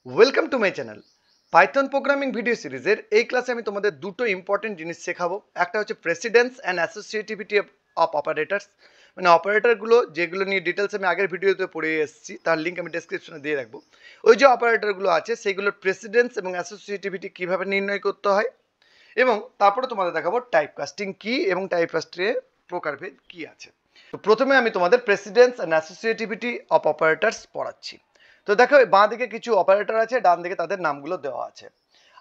Welcome to my channel. Python programming video সিরিজের এই ক্লাসে আমি তোমাদের দুটো ইম্পর্টেন্ট জিনিস শেখাবো। একটা হচ্ছে precedence and associativity of operators, মানে অপারেটরগুলো যেগুলো নিয়ে ডিটেলস আমি আগের ভিডিওতে পড়ে এসেছি, তার লিঙ্ক আমি ডেসক্রিপশনে দিয়ে রাখবো। ওই যে অপারেটরগুলো আছে সেগুলোর প্রেসিডেন্স এবং অ্যাসোসিয়েটিভিটি কীভাবে নির্ণয় করতে হয়, এবং তারপরে তোমাদের দেখাবো টাইপ কাস্টিং কী এবং টাইপ কাস্টিংয়ের প্রকারভেদ কী আছে। তো প্রথমে আমি তোমাদের precedence and associativity of operators পড়াচ্ছি। তো দেখো বাঁ দিকে কিছু অপারেটর আছে, ডান দিকে তাদের নামগুলো দেওয়া আছে।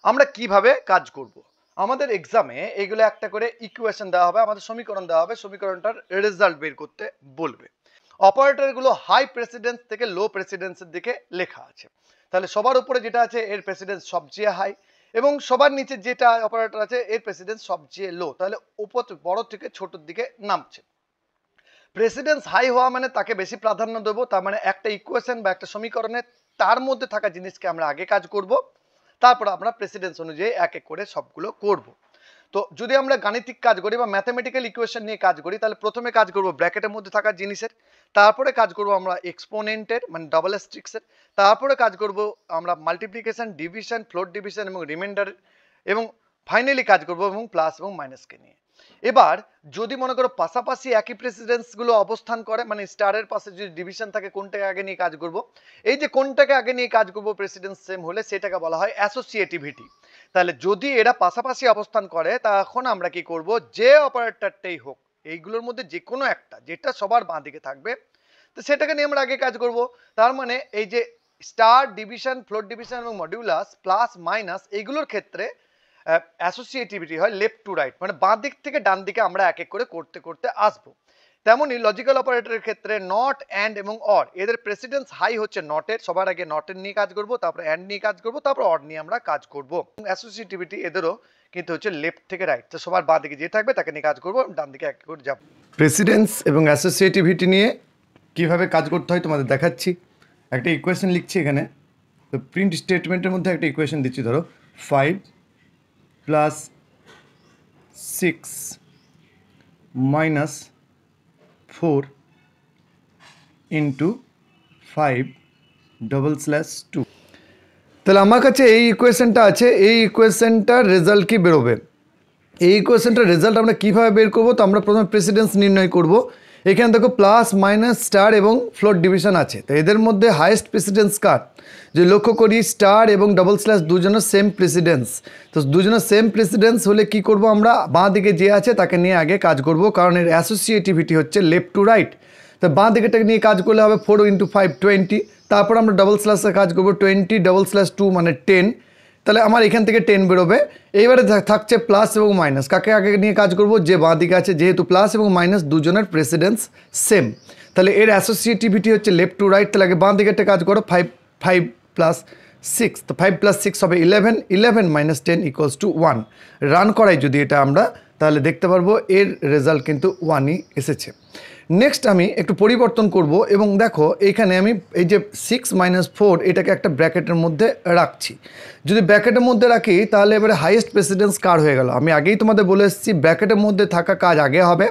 আমরা কিভাবে কাজ করব, আমাদের এক্সামে এগুলো একটা করে ইকুয়েশন দেওয়া হবে, আমাদের সমীকরণ দেওয়া হবে, সমীকরণটার রেজাল্ট বের করতে বলবে। অপারেটরগুলো হাই প্রেসিডেন্স থেকে লো প্রেসিডেন্সের দিকে লেখা আছে। তাহলে সবার উপরে যেটা আছে এর প্রেসিডেন্স সবচেয়ে হাই, এবং সবার নিচে যেটা অপারেটর আছে এর প্রেসিডেন্স সবচেয়ে লো। তাহলে উপর বড় থেকে ছোটোর দিকে নামছে। প্রেসিডেন্স হাই হওয়া মানে তাকে বেশি প্রাধান্য দেবো, তার মানে একটা ইকুয়েশন বা একটা সমীকরণে তার মধ্যে থাকা জিনিসকে আমরা আগে কাজ করব, তারপর আমরা প্রেসিডেন্স অনুযায়ী এক এক করে সবগুলো করব। তো যদি আমরা গাণিতিক কাজ করি বা ম্যাথামেটিক্যাল ইকুয়েশন নিয়ে কাজ করি, তাহলে প্রথমে কাজ করব ব্র্যাকেটের মধ্যে থাকা জিনিসের, তারপরে কাজ করব আমরা এক্সপোনেন্টের মানে ডাবল অ্যাস্টেরিস্কের, তারপরে কাজ করব আমরা মাল্টিপ্লিকেশন, ডিভিশন, ফ্লোট ডিভিশন এবং রিমাইন্ডার, এবং ফাইনালি কাজ করব এবং প্লাস এবং মাইনাসকে নিয়ে। এবার যদি মনে করো পাশাপাশি একই প্রেসিডেন্সগুলো অবস্থান করে, মানে স্টারের পাশে যদি ডিভিশন থাকে কোনটাকে আগে নিয়ে কাজ করব, এই যে কোনটাকে আগে নিয়ে কাজ করব প্রেসিডেন্স সেম হলে সেটাকে বলা হয় অ্যাসোসিয়েটিভিটি। তাহলে যদি এরা পাশাপাশি অবস্থান করে তখন আমরা কি করব, যে অপারেটরটাই হোক এইগুলোর মধ্যে যে কোনো একটা যেটা সবার বাঁ দিকে থাকবে, তো সেটাকে নিয়ে আমরা আগে কাজ করব। তার মানে এই যে স্টার, ডিভিশন, ফ্লোট ডিভিশন এবং মডিউলাস, প্লাস মাইনাস, এইগুলোর ক্ষেত্রে অ্যাসোসিয়েটিভিটি হয় লেফট টু রাইট, মানে বাঁ দিক থেকে ডান দিকে আমরা এক এক করে করতে করতে আসবো। তেমনই লজিক্যাল অপারেটরের ক্ষেত্রে নট, অ্যান্ড এবং অর, এদের প্রেসিডেন্স হাই হচ্ছে নটের, সবার আগে নটের নিয়ে কাজ করব, তারপর অ্যান্ড নিয়ে কাজ করব, তারপর অর নিয়ে আমরা কাজ করব। অ্যাসোসিয়েটিভিটি এদেরও কিন্তু হচ্ছে লেফট থেকে রাইট, তো সবার বাঁ দিকে যে থাকবে তাকে নিয়ে কাজ করবো, ডান দিকে এক এক করে যাব। প্রেসিডেন্স এবং অ্যাসোসিয়েটিভিটি নিয়ে কিভাবে কাজ করতে হয় তোমাদের দেখাচ্ছি। একটা ইকুয়েশন লিখছি এখানে, তো প্রিন্ট স্টেটমেন্টের মধ্যে একটা ইকুয়েশন দিচ্ছি, ধরো 5 প্লাস 6 মাইনাস 4 ইন্টু 5 /2। তাহলে আমার কাছে এই ইকুয়েশনটা আছে, এই ইকুয়েশনটার রেজাল্ট কি বেরোবে, এই ইকুয়েশনটার রেজাল্ট আমরা কীভাবে বের করবো। তো আমরা প্রথমে প্রেসিডেন্স নির্ণয় করব। এখানে দেখো প্লাস, মাইনাস, স্টার এবং ফ্লোট ডিভিশন আছে, তো এদের মধ্যে হাইয়েস্ট প্রেসিডেন্স কার, যে লক্ষ্য করি স্টার এবং ডবল স্ল্যাশ দুজনের সেম প্রেসিডেন্স। তো দুজনের সেম প্রেসিডেন্স হলে কি করব, আমরা বাঁ দিকে যে আছে তাকে নিয়ে আগে কাজ করব, কারণ এর অ্যাসোসিয়েটিভিটি হচ্ছে লেফট টু রাইট। তো বাঁ দিকেটাকে নিয়ে কাজ করলে হবে 4 × 5 20, তারপর আমরা ডবল স্ল্যাশে কাজ করবো 20 2 মানে 10, তাহলে আমার এখান থেকে 10 বেরোবে। এইবারে থাকছে প্লাস এবং মাইনাস, কাকে আগে নিয়ে কাজ করব, যে বাঁ দিকে আছে, যেহেতু প্লাস এবং মাইনাস দুজনের প্রেসিডেন্স সেম, তাহলে এর অ্যাসোসিয়েটিভিটি হচ্ছে লেফট টু রাইট। তাহলে আগে বাঁ দিকেটা কাজ করো, 5 + 6, তো 5 + 6 হবে 11, 11 - 10 = 1। রান করাই যদি এটা আমরা, তাহলে দেখতে পারবো এর রেজাল্ট কিন্তু 1ই এসেছে। নেক্সট আমি একটু পরিবর্তন করব, এবং দেখো এইখানে আমি এই যে 6 - 4 এটাকে একটা ব্র্যাকেটের মধ্যে রাখছি। যদি ব্র্যাকেটের মধ্যে রাখি তাহলে এবারে হাইয়েস্ট প্রেসিডেন্স কার হয়ে গেল। আমি আগেই তোমাদের বলে এসেছি ব্র্যাকেটের মধ্যে থাকা কাজ আগে হবে।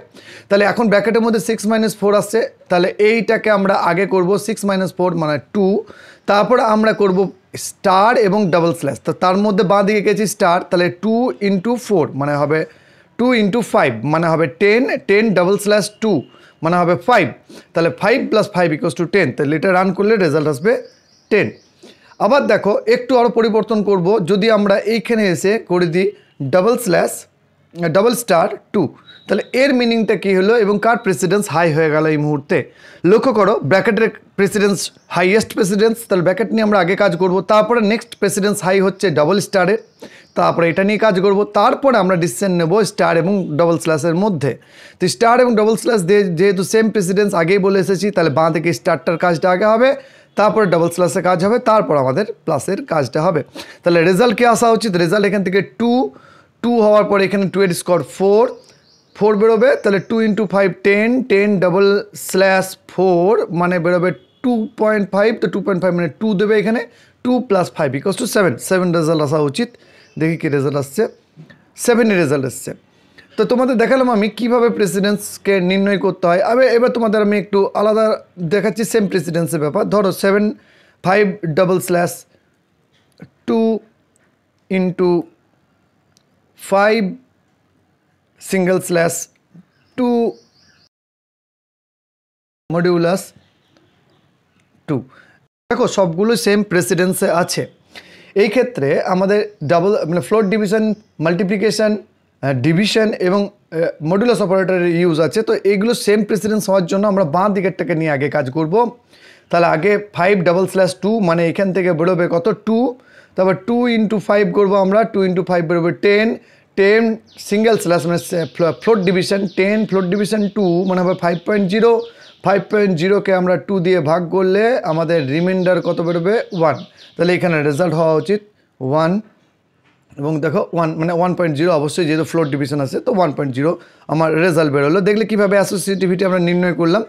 তাহলে এখন ব্র্যাকেটের মধ্যে 6 - 4 আসছে, তাহলে এইটাকে আমরা আগে করব, 6 - 4 মানে 2, তারপর আমরা করব স্টার এবং ডবল স্ল্যাশ। তো তার মধ্যে বাঁ দিকে গেছি স্টার, তাহলে 2 × 4 মানে হবে 2 × 5 মানে হবে 10, 10 /2 মানে হবে 5, তাহলে 5 + 5 = 10, তাহলে এটা রান করলে রেজাল্ট আসবে 10। আবার দেখো একটু আরও পরিবর্তন করব, যদি আমরা এইখানে এসে করে দিই ডবল স্টার 2, তাহলে এর মিনিংটা কী হলো এবং কার প্রেসিডেন্স হাই হয়ে গেল এই মুহূর্তে। লক্ষ্য করো ব্র্যাকেটের প্রেসিডেন্স হাইয়েস্ট প্রেসিডেন্স, তাহলে ব্র্যাকেট নিয়ে আমরা আগে কাজ করব, তারপরে নেক্সট প্রেসিডেন্স হাই হচ্ছে ডবল স্টারের, তারপরে এটা নিয়ে কাজ করব, তারপরে আমরা ডিসিশন নেব স্টার এবং ডবল স্ল্যাশের মধ্যে। তো স্টার এবং ডবল স্ল্যাশ যেহেতু সেম প্রেসিডেন্স আগেই বলে এসেছি, তাহলে বাঁ থেকে স্টারটার কাজটা আগে হবে, তারপরে ডবল স্ল্যাশের কাজ হবে, তারপর আমাদের প্লাসের কাজটা হবে। তাহলে রেজাল্ট কি আসা উচিত, রেজাল্ট এখান থেকে 2 হওয়ার পরে এখানে 2 এর স্কোর 4 বেরোবে, তাহলে 2 × 5 10, 10 /4 মানে বেরোবে 2.5, তো 2.5 মানে 2 দেবে এখানে, 2 + 5 = 7, 7 রেজাল্ট আসা উচিত। দেখি কি রেজাল্ট আসছে, 7 রেজাল্ট এসছে। তো তোমাদের দেখালাম আমি কিভাবে প্রেসিডেন্সকে নির্ণয় করতে হয়। এবার তোমাদের আমি একটু আলাদা দেখাচ্ছি সেম প্রেসিডেন্সের ব্যাপার। ধরো 7 5 // 2 into 5 single slash 2 মডিউলাস 2 দেখো সবগুলো সেম প্রেসিডেন্সে আছে। এই ক্ষেত্রে আমাদের ডাবল মানে ফ্লোট ডিভিশন, মাল্টিপ্লিকেশন, ডিভিশন এবং মডুলাস অপারেটরের ইউজ আছে। তো এইগুলো সেম প্রেসিডেন্স হওয়ার জন্য আমরা বাঁ দিকেরটাকে নিয়ে আগে কাজ করব। তাহলে আগে 5/2 মানে এখান থেকে বেরোবে কত 2, তারপর 2 into 5 করবো আমরা, 2 into 5 বেরোবে 10, 10 সিঙ্গেল স্ল্যাশ মানে ফ্লোট ডিভিশন, 10 ফ্লোট ডিভিশন 2 মানে হবে 5.0, 5.0কে আমরা 2 দিয়ে ভাগ করলে আমাদের রিমাইন্ডার কত বেরোবে 1। তাহলে এখানে রেজাল্ট হওয়া উচিত 1 এবং দেখো 1 মানে 1.0 অবশ্যই যেহেতু ফ্লোট ডিভিশন আছে তো 1.0 আমার রেজাল্ট বেরোলো। দেখলে কীভাবে অ্যাসোসিয়েটিভিটি আমরা নির্ণয় করলাম।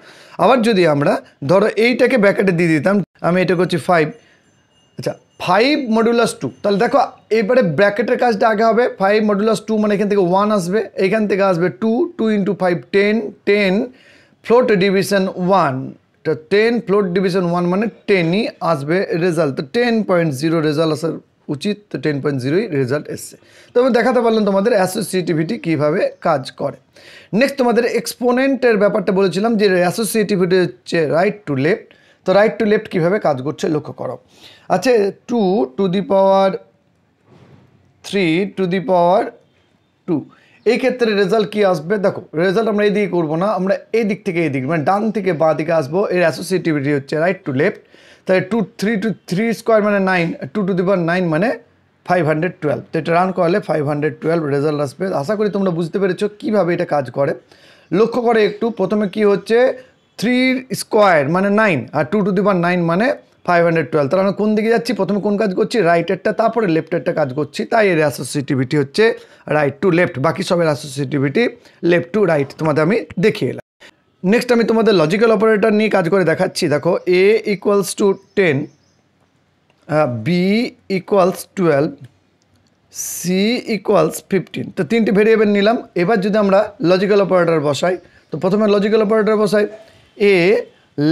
আবার যদি আমরা ধরো এইটাকে ব্র্যাকেটে দিয়ে দিতাম, আমি এটা করছি 5, আচ্ছা 5 মডুলাস 2, তাহলে দেখো এবারে ব্র্যাকেটের কাজটা আগে হবে। 5 মডুলাস 2 মানে এখান থেকে 1 আসবে, এইখান থেকে আসবে 2, 2 into 5 10, 10 ফ্লোট ডিভিশন 1, তো 10 ফ্লোট ডিভিশন 1 মানে 10ই আসবে রেজাল্ট। তো 10.0 রেজাল্ট আসার উচিত, তো 10.0ই রেজাল্ট এসছে। তবে দেখাতে পারলাম তোমাদের অ্যাসোসিয়েটিভিটি কীভাবে কাজ করে। নেক্সট তোমাদের এক্সপোনেন্টের ব্যাপারটা বলেছিলাম যে অ্যাসোসিয়েটিভিটি হচ্ছে রাইট টু লেফট। তো রাইট টু লেফট কীভাবে কাজ করছে লক্ষ্য করো। আচ্ছা 2 to the power 3 to the power 2, এই ক্ষেত্রে রেজাল্ট কী আসবে দেখো। রেজাল্ট আমরা এই দিকে করবো না, আমরা এই দিক থেকে এই দিক মানে ডান থেকে বাঁ দিকে আসবো। এর অ্যাসোসিয়েটিভিটি হচ্ছে রাইট টু লেফট। তাহলে 3 স্কোয়ার মানে 9, 2 to the power 9 মানে 512। তো এটা রান করলে 512 রেজাল্ট আসবে। আশা করি তোমরা বুঝতে পেরেছো কীভাবে এটা কাজ করে। লক্ষ্য করে একটু, প্রথমে কি হচ্ছে 3 স্কোয়ার মানে 9 আর 2 to the power 9 মানে 512। তাহলে আমরা কোন দিকে যাচ্ছি, প্রথমে কোন কাজ করছি রাইটেরটা, তারপরে লেফটেরটা কাজ করছি, তাই এর অ্যাসোসিয়েটিভিটি হচ্ছে রাইট টু লেফট। বাকি সবের অ্যাসোসিয়েটিভিটি লেফট টু রাইট তোমাদের আমি দেখিয়ে এলাম। নেক্সট আমি তোমাদের লজিক্যাল অপারেটর নিয়ে কাজ করে দেখাচ্ছি। দেখো a equals to 10, b equals 12, c equals 15। তো তিনটে ভেরিয়েবল নিলাম। এবার যদি আমরা লজিক্যাল অপারেটর বসাই, তো প্রথমে লজিক্যাল অপারেটর বসাই a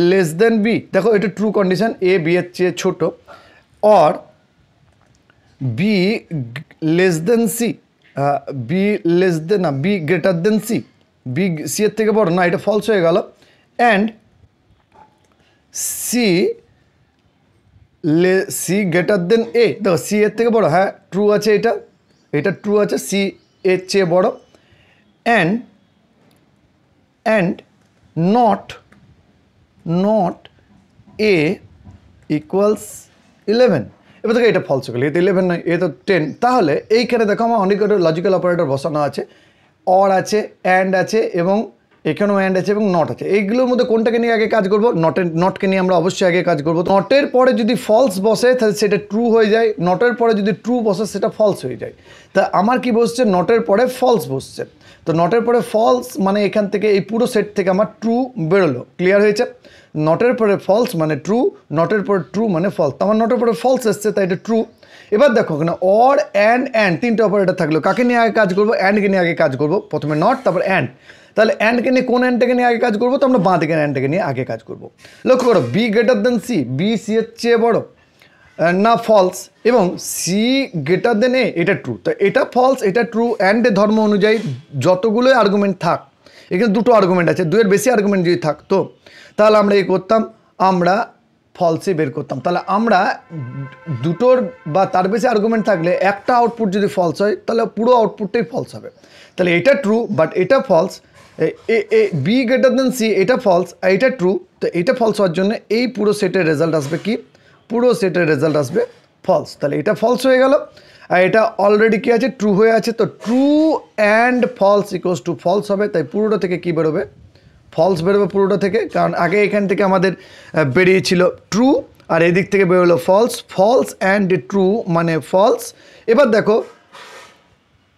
লেস দেন বি, দেখো এটা ট্রু কন্ডিশন, এ বি এর চেয়ে ছোটো, or B less than C, B less than না B greater than C, B C এর থেকে বড় না, এটা ফলস হয়ে গেল, and C C greater than A, দেখো সি এর থেকে বড়, হ্যাঁ ট্রু আছে, এটা এটা ট্রু আছে, সি এর চেয়ে বড়, অ্যান্ড নট এ ইকুয়ালস 11। এবার দেখো এটা ফলস হয়ে গেল, এ তো 11 নয়, এ তো 10। তাহলে এইখানে দেখো আমার অনেক লজিক্যাল অপারেটর বসানো আছে, অর আছে, অ্যান্ড আছে এবং এখানেও অ্যান্ড আছে এবং নট আছে। এইগুলোর মধ্যে কোনটাকে নিয়ে আগে কাজ করবো, নটকে নিয়ে আমরা অবশ্যই আগে কাজ করবো। নটের পরে যদি ফলস বসে তাহলে সেটা ট্রু হয়ে যায়, নটের পরে যদি ট্রু বসে সেটা ফলস হয়ে যায়। তা আমার কি বসছে, নটের পরে ফলস বসছে। তো নটের পরে ফলস মানে এখান থেকে এই পুরো সেট থেকে আমার ট্রু বেরোলো। ক্লিয়ার হয়েছে? নটের পরে ফলস মানে ট্রু, নটের পরে ট্রু মানে ফলস। তো আমার নটের পরে ফলস এসছে তাই এটা ট্রু। এবার দেখো এখানে অর অ্যান্ড তিনটে অপারেটর থাকলো, কাকে নিয়ে আগে কাজ করবো, অ্যান্ডকে নিয়ে আগে কাজ করবো, প্রথমে নট তারপর অ্যান্ড। তাহলে অ্যান্ডকে নিয়ে কোন অ্যান্ডটাকে নিয়ে আগে কাজ করবো, তো আমরা বাঁ দিকের অ্যান্ডটাকে নিয়ে আগে কাজ করবো। লক্ষ্য করো B greater than C, B C এর চেয়ে বড় না ফলস, এবং সি গ্রেটার দেন এ, এটা ট্রু। তো এটা ফলস এটা ট্রু। অ্যান্ডের ধর্ম অনুযায়ী যতগুলোই আর্গুমেন্ট থাক, এখানে দুটো আর্গুমেন্ট আছে, দুয়ের বেশি আর্গুমেন্ট যদি থাকতো তাহলে আমরা এই করতাম, আমরা ফলসই বের করতাম। তাহলে আমরা দুটোর বা তার বেশি আর্গুমেন্ট থাকলে একটা আউটপুট যদি ফলস হয় তাহলে পুরো আউটপুটটাই ফলস হবে। তাহলে এটা ট্রু বাট এটা false, B greater than C এটা ফলস আর এটা ট্রু। তো এটা ফলস হওয়ার জন্য এই পুরো সেটের রেজাল্ট আসবে কি, পুরো সেটের রেজাল্ট আসবে ফলস। তাহলে এটা ফলস হয়ে গেল আর এটা অলরেডি কী আছে, ট্রু হয়ে আছে। তো true and false equals to false হবে। তাই পুরোটা থেকে কী বেরোবে, ফলস বেরোবে পুরোটা থেকে, কারণ আগে এখান থেকে আমাদের বেরিয়েছিল ট্রু আর এদিক থেকে বেরোলো ফলস, ফলস অ্যান্ড ট্রু মানে ফলস। এবার দেখো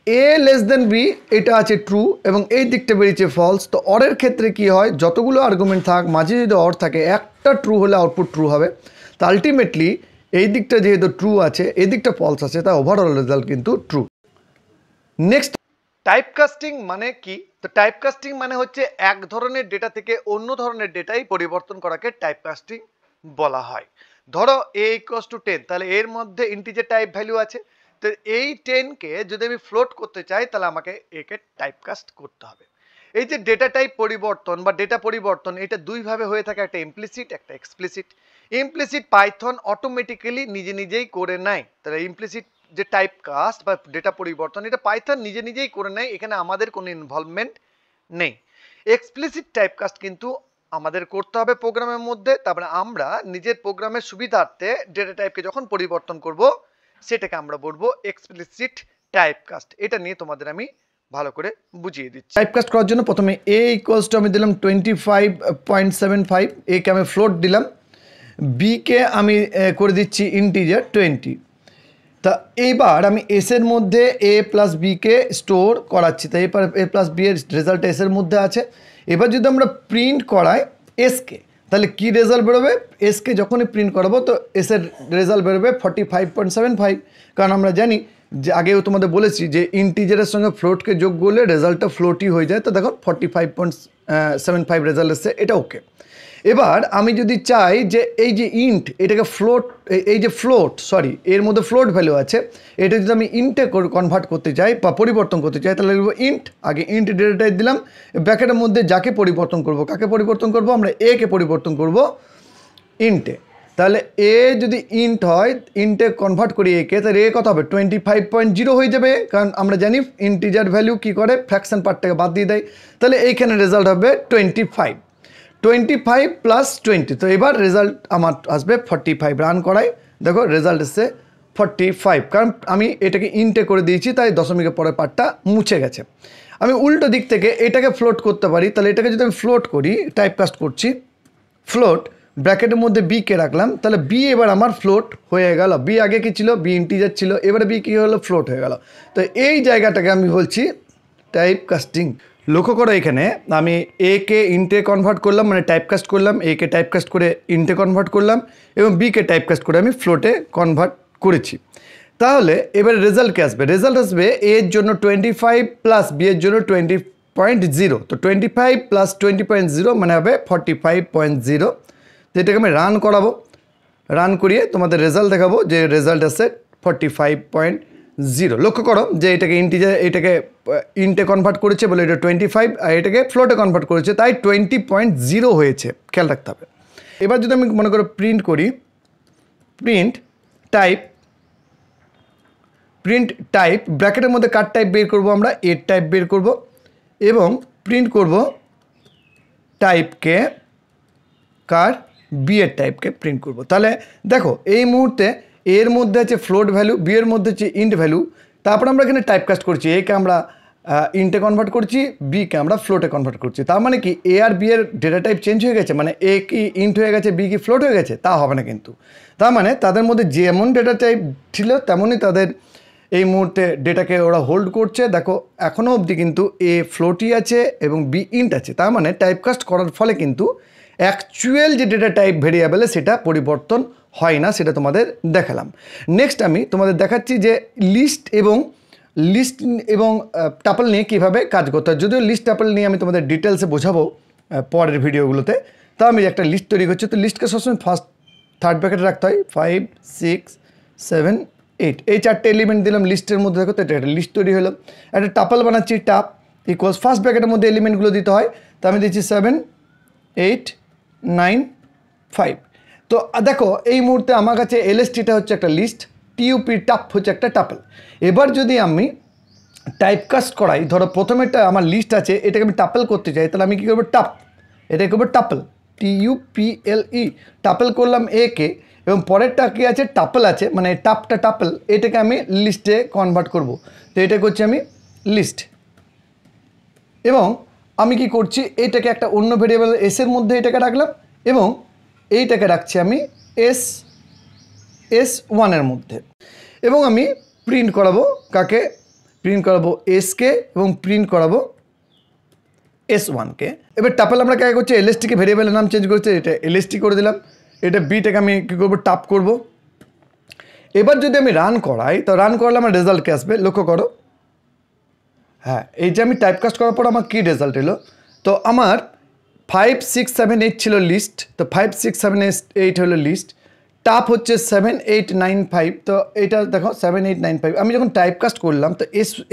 এ লেস দেন বি এটা আছে ট্রু এবং এই দিকটা বেরিয়েছে ফলস। তো অরের ক্ষেত্রে কি হয়, যতগুলো আর্গুমেন্ট থাক মাঝে যদি অর থাকে একটা ট্রু হলে আউটপুট ট্রু হবে। তো আলটিমেটলি এই দিকটা যেহেতু ট্রু আছে এই দিকটা ফলস আছে, তাই ওভারঅল রেজাল্ট কিন্তু ট্রু। নেক্সট টাইপকাস্টিং মানে কি, তো টাইপকাস্টিং মানে হচ্ছে এক ধরনের ডেটা থেকে অন্য ধরনের ডেটাই পরিবর্তন করাকে টাইপকাস্টিং বলা হয়। ধরো a ইকুয়ালস টু 10, তাহলে এর মধ্যে ইন্টিজার টাইপ ভ্যালু আছে। তো এই 10 কে যদি আমি ফ্লোট করতে চাই তাহলে আমাকে a কে টাইপকাস্ট করতে হবে। এই যে ডেটা টাইপ পরিবর্তন বা ডেটা পরিবর্তন, এটা দুই ভাবে হয়ে থাকে, একটা ইমপ্লিসিট একটা এক্সপ্লিসিট। ইমপ্লিসিট পাইথন অটোমেটিক্যালি নিজে নিজেই করে নেয়। তাহলে ইমপ্লিসিট যে টাইপ কাস্ট বা ডেটা পরিবর্তন, এটা পাইথন নিজে নিজেই করে নেয়, এখানে আমাদের কোনো ইনভলভমেন্ট নেই। এক্সপ্লিসিট টাইপ কাস্ট কিন্তু আমাদের করতে হবে প্রোগ্রামের মধ্যে। তারপরে আমরা নিজের প্রোগ্রামের সুবিধার্থে ডেটা টাইপকে যখন পরিবর্তন করব সেটাকে আমরা বলবো এক্সপ্লিসিট টাইপ কাস্ট। এটা নিয়ে তোমাদের আমি ভালো করে বুঝিয়ে দিচ্ছি। টাইপকাস্ট করার জন্য প্রথমে a ইকুয়ালস টু আমি দিলাম 25.75, a কে আমি ফ্লোট দিলাম, b কে আমি করে দিচ্ছি ইন্টিজার 20। তা এইবার আমি এস এর মধ্যে a plus b K store করাচ্ছি। তাই এবার a প্লাস b এর রেজাল্ট এস এর মধ্যে আছে। এবার যদি আমরা প্রিন্ট করাই এস কে, তাহলে কি রেজাল্ট বেরোবে? এস কে যখনই প্রিন্ট করাবো তো এস এর রেজাল্ট বেরোবে 45.75, কারণ আমরা জানি যে আগেও তোমাদের বলেছি যে ইন্টিজারের সঙ্গে ফ্লোটকে যোগ করলে রেজাল্টটা ফ্লোটই হয়ে যায়। তো দেখো 45.75 রেজাল্ট এসছে, এটা ওকে। এবার আমি যদি চাই যে এই যে ইন্ট এটাকে ফ্লোট, এই যে ফ্লোট সরি এর মধ্যে ফ্লোট ভ্যালু আছে, এটা যদি আমি ইন্টে কনভার্ট করতে চাই বা পরিবর্তন করতে চাই তাহলে লিখব ইন্ট, আগে ইন্ট ডেটা টাইপ দিলাম, ব্র্যাকেটের মধ্যে যাকে পরিবর্তন করব, কাকে পরিবর্তন করব, আমরা এ কে পরিবর্তন করব ইন্টে। তাহলে এ যদি ইন্ট হয়, ইন্টে কনভার্ট করি এ কে, তাহলে এ কত হবে? 25.0 হয়ে যাবে, কারণ আমরা জানি ইন্টিজার ভ্যালু কি করে, ফ্র্যাকশন পার্টটাকে বাদ দিয়ে দেয়। তাহলে এইখানে রেজাল্ট হবে 25 প্লাস 20। তো এবার রেজাল্ট আমার আসবে 45। রান করাই, দেখো রেজাল্ট এসছে 45, কারণ আমি এটাকে ইন্টে করে দিয়েছি, তাই দশমিকের পরের পার্টটা মুছে গেছে। আমি উল্টো দিক থেকে এটাকে ফ্লোট করতে পারি। তাহলে এটাকে যদি আমি ফ্লোট করি, টাইপকাস্ট করছি, ফ্লোট ব্র্যাকেটের মধ্যে বি কে রাখলাম, তাহলে বি এবার আমার ফ্লোট হয়ে গেল। বি আগে কি ছিল? বি ইন্টিজার ছিল, এবারে বি কী হলো? ফ্লোট হয়ে গেল। তো এই জায়গাটাকে আমি বলছি টাইপকাস্টিং। লক্ষ্য করো এখানে আমি এ কে ইন্টে কনভার্ট করলাম, মানে টাইপকাস্ট করলাম, এ কে টাইপকাস্ট করে ইন্টে কনভার্ট করলাম এবং বি কে টাইপকাস্ট করে আমি ফ্লোটে কনভার্ট করেছি। তাহলে এবারে রেজাল্ট কে আসবে? রেজাল্ট আসবে এ এর জন্য 25 প্লাস বি এর জন্য 20.0। তো 25 প্লাস 20.0 মানে হবে 45.0। তো এটাকে আমি রান করাবো, রান করিয়ে তোমাদের রেজাল্ট দেখাবো যে রেজাল্ট আসছে 45.0। লক্ষ্য করো যে এটাকে ইন্টিজার, এটাকে ইন্টে কনভার্ট করেছে বলে এটা 25, আর এটাকে ফ্লোটে কনভার্ট করেছে তাই 20.0 হয়েছে, খেয়াল রাখতে হবে। এবার যদি আমি মনে করো প্রিন্ট করি, প্রিন্ট টাইপ ব্র্যাকেটের মধ্যে কার টাইপ বের করব? আমরা এর টাইপ বের করব এবং প্রিন্ট করব টাইপকে, কার? বি এর টাইপকে প্রিন্ট করব। তাহলে দেখো এই মুহূর্তে এর মধ্যে আছে ফ্লোট ভ্যালু, বি এর মধ্যে হচ্ছে ইন্ট ভ্যালু, তারপর আমরা এখানে টাইপকাস্ট করছি, এ কে আমরা ইন্টে কনভার্ট করছি, বি কে আমরা ফ্লোটে কনভার্ট করছি। তার মানে কি এ আর বি এর ডেটা টাইপ চেঞ্জ হয়ে গেছে? মানে এ কি ইন্ট হয়ে গেছে, বি কি ফ্লোট হয়ে গেছে? তা হবে না কিন্তু। তার মানে তাদের মধ্যে যেমন ডেটা টাইপ ছিল তেমনই তাদের এই মুহূর্তে ডেটাকে ওরা হোল্ড করছে। দেখো এখনও অবধি কিন্তু এ ফ্লোটই আছে এবং বি ইন্ট আছে। তার মানে টাইপকাস্ট করার ফলে কিন্তু অ্যাকচুয়াল যে ডেটা টাইপ ভেরিয়েবলে সেটা পরিবর্তন হয় না, সেটা তোমাদের দেখালাম। নেক্সট আমি তোমাদের দেখাচ্ছি যে লিস্ট এবং টাপল নিয়ে কীভাবে কাজ করতে হয়। যদিও লিস্ট টাপল নিয়ে আমি তোমাদের ডিটেলসে বোঝাবো পরের ভিডিওগুলোতে। তা আমি একটা লিস্ট তৈরি করছি, তো লিস্টকে সবসময় ফার্স্ট থার্ড ব্র্যাকেটে রাখতে হয়। 5 6 7 8 এই চারটে এলিমেন্ট দিলাম লিস্টের মধ্যে। দেখো তো এটা একটা লিস্ট তৈরি হলো। একটা টাপল বানাচ্ছি, টাপ ইকুয়ালস ফার্স্ট ব্র্যাকেটের মধ্যে এলিমেন্টগুলো দিতে হয়। তো আমি দিচ্ছি 7 8 9 5। তো দেখো এই মুহূর্তে আমার কাছে এলএসটিটা হচ্ছে একটা লিস্ট, টিইউপি টাপ হচ্ছে একটা টাপল। এবার যদি আমি টাইপকাস্ট করাই, ধরো প্রথমেটা আমার লিস্ট আছে, এটাকে আমি টাপল করতে চাই, তাহলে আমি কী করবো? টাপ, এটাকে করবো টাপল, TUPLE, টাপল করলাম এ কে, এবং পরেরটা কী আছে? টাপল আছে, মানে টাপটা টাপল, এটাকে আমি লিস্টে কনভার্ট করব। তো এটা করছি আমি লিস্ট, এবং আমি কি করছি? এইটাকে একটা অন্য ভেরিয়েবল এসের মধ্যে এটাকে রাখলাম এবং এইটাকে রাখছি আমি S1 মধ্যে, এবং আমি প্রিন্ট করাবো কাকে? প্রিন্ট করাবো এসকে এবং প্রিন্ট করাবো S1কে। এবার টাপল আমরা কাকে করছি? এলএসটিকে ভেরিয়েবলের নাম চেঞ্জ করছে, এটা এলএসটি করে দিলাম। এটা বিটাকে আমি কী করবো? টাপ করব। এবার যদি আমি রান করাই, তো রান করলে আমার রেজাল্ট কে আসবে? লক্ষ্য করো, হ্যাঁ এই যে আমি টাইপকাস্ট করার পর আমার কী রেজাল্ট এলো? তো আমার 5 6 7 8 ছিল লিস্ট, তো 5 6 7 8 হলো লিস্ট। টাপ হচ্ছে 7895। তো এটা দেখো 7895। আমি যখন টাইপকাস্ট করলাম তো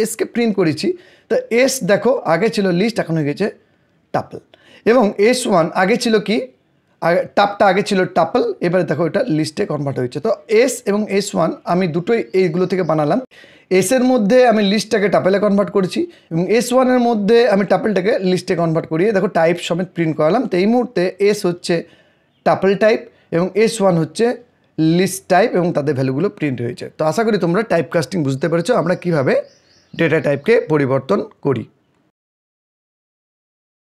এসকে প্রিন্ট করেছি। তো এস দেখো আগে ছিল লিস্ট, এখন হয়ে গেছে টাপল। এবং S1 আগে ছিল কি, টাপটা আগে ছিল টাপল, এবারে দেখো এটা লিস্টে কনভার্ট হয়েছে। তো এস এবং S1 আমি দুটোই এইগুলো থেকে বানালাম। এসের মধ্যে আমি লিস্টটাকে টাপেলে কনভার্ট করেছি এবং S1-এর মধ্যে আমি টাপেলটাকে লিস্টে কনভার্ট করিয়ে দেখো টাইপ সমেত প্রিন্ট করালাম। তো এই মুহূর্তে এস হচ্ছে টাপল টাইপ এবং S1 হচ্ছে লিস্ট টাইপ এবং তাদের ভ্যালুগুলো প্রিন্ট হয়েছে। তো আশা করি তোমরা টাইপ কাস্টিং বুঝতে পেরেছো আমরা কিভাবে ডেটা টাইপকে পরিবর্তন করি।